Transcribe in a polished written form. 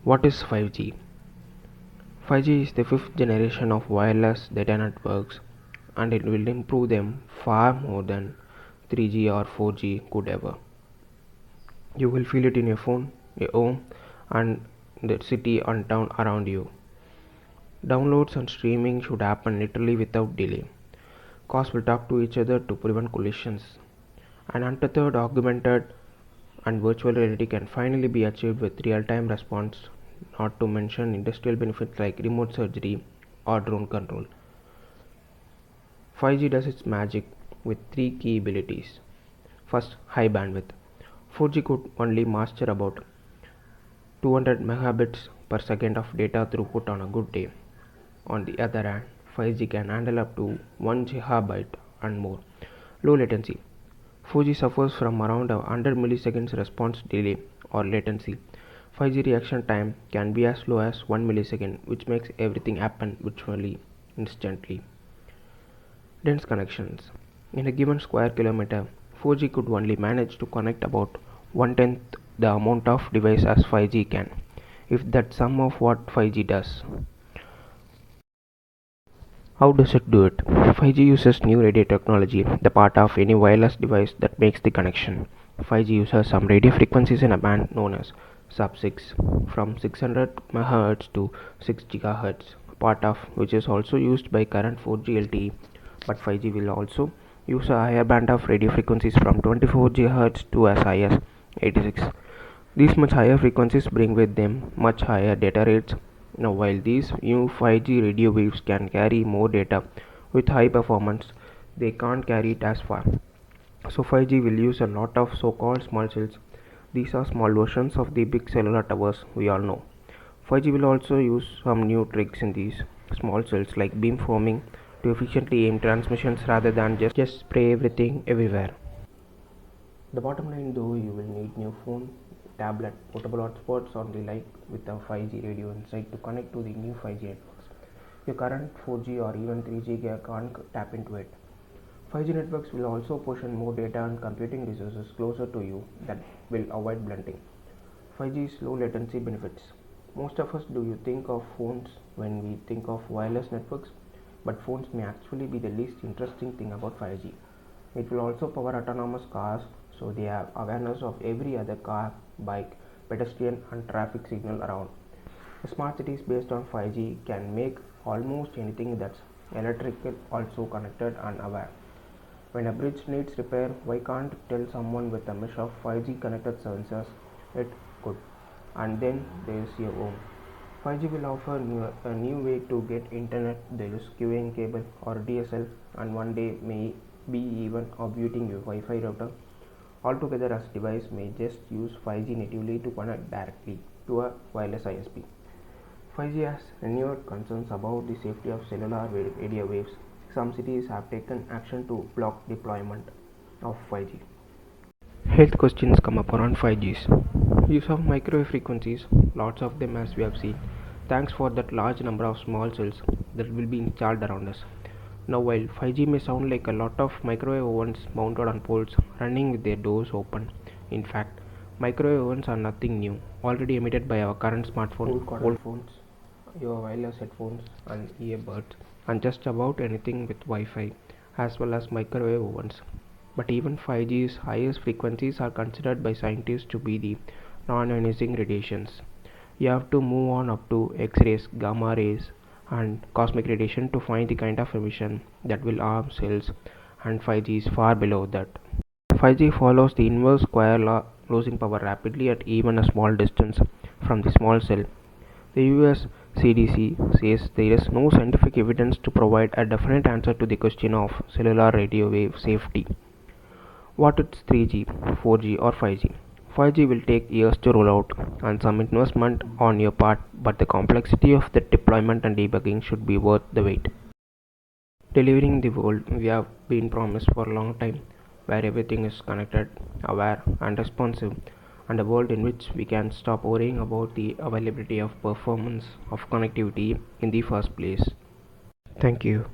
What is 5G? 5G is the fifth generation of wireless data networks and it will improve them far more than 3G or 4G could ever. You will feel it in your phone, your home, and the city and town around you. Downloads and streaming should happen literally without delay. Cars will talk to each other to prevent collisions. And untethered, augmented, and virtual reality can finally be achieved with real-time response, not to mention industrial benefits like remote surgery or drone control. 5G does its magic with three key abilities. First, high bandwidth. 4G could only master about 200 megabits per second of data throughput on a good day. On the other hand, 5G can handle up to 1 gigabyte and more. Low latency. 4G suffers from around 100 milliseconds response delay or latency. 5G reaction time can be as low as 1 millisecond, which makes everything happen virtually instantly. Dense connections. In a given square kilometer, 4G could only manage to connect about one-tenth the amount of device as 5G can, if that's some of what 5G does. How does it do it? 5G uses new radio technology, the part of any wireless device that makes the connection. 5G uses some radio frequencies in a band known as sub-6, from 600 MHz to 6 GHz, part of which is also used by current 4G LTE, but 5G will also use a higher band of radio frequencies from 24 GHz to as high as 86. These much higher frequencies bring with them much higher data rates. Now, while these new 5G radio waves can carry more data with high performance, they can't carry it as far. So 5G will use a lot of so-called small cells. These are small versions of the big cellular towers we all know. 5G will also use some new tricks in these small cells like beamforming to efficiently aim transmissions rather than just spray everything everywhere. The bottom line though, you will need new phone, tablet, portable hotspots or the like with a 5G radio inside to connect to the new 5G networks. Your current 4G or even 3G gear can't tap into it. 5G networks will also portion more data and computing resources closer to you that will avoid blunting. 5G's low latency benefits. Most of us do you think of phones when we think of wireless networks, but phones may actually be the least interesting thing about 5G. It will also power autonomous cars, so they have awareness of every other car, bike, pedestrian and traffic signal around. Smart cities based on 5G can make almost anything that's electrical also connected and aware. When a bridge needs repair, why can't tell someone with a mesh of 5G connected sensors? It could. And then there's your home. 5G will offer a new way to get internet. There is queuing cable or DSL, and one day may be even obviating your Wi-Fi router altogether, as device may just use 5G natively to connect directly to a wireless ISP. 5G has renewed concerns about the safety of cellular radio waves. Some cities have taken action to block deployment of 5G. Health questions come up around 5G's. Use of microwave frequencies, lots of them as we have seen. Thanks for that large number of small cells that will be installed around us. Now, while 5G may sound like a lot of microwave ovens mounted on poles running with their doors open, in fact, microwave ovens are nothing new, already emitted by our current smartphones, old phones, your wireless headphones, and earbuds, and just about anything with Wi-Fi, as well as microwave ovens. But even 5G's highest frequencies are considered by scientists to be the non-ionizing radiations. You have to move on up to X-rays, gamma rays, and cosmic radiation to find the kind of emission that will harm cells, and 5G is far below that. 5G follows the inverse square law, losing power rapidly at even a small distance from the small cell. The US CDC says there is no scientific evidence to provide a definite answer to the question of cellular radio wave safety. What is 3G, 4G, or 5G? 5G will take years to roll out and some investment on your part, but the complexity of the deployment and debugging should be worth the wait. Delivering the world we have been promised for a long time, where everything is connected, aware, and responsive, and a world in which we can stop worrying about the availability of performance of connectivity in the first place. Thank you.